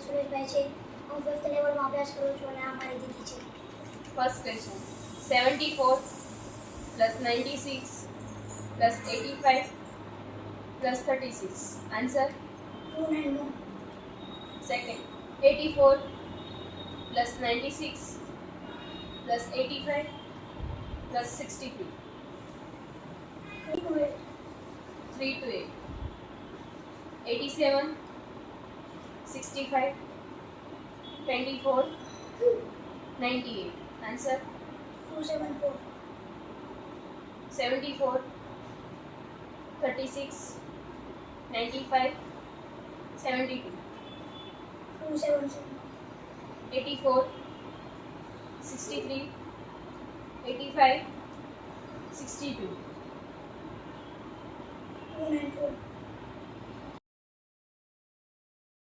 સુરેશભાઈ છે. હું 5th લેવલમાં અભ્યાસ કરું છું અને આ મારી દીદી છે. First question 74 plus 96 plus 85 plus 36. Answer. 291. Second 84 plus 96 plus 85 plus 63. 328. 3 to 8. 87 65 24 98. Answer. 274. 74 36 95 72 277. 84 63 85 62 294.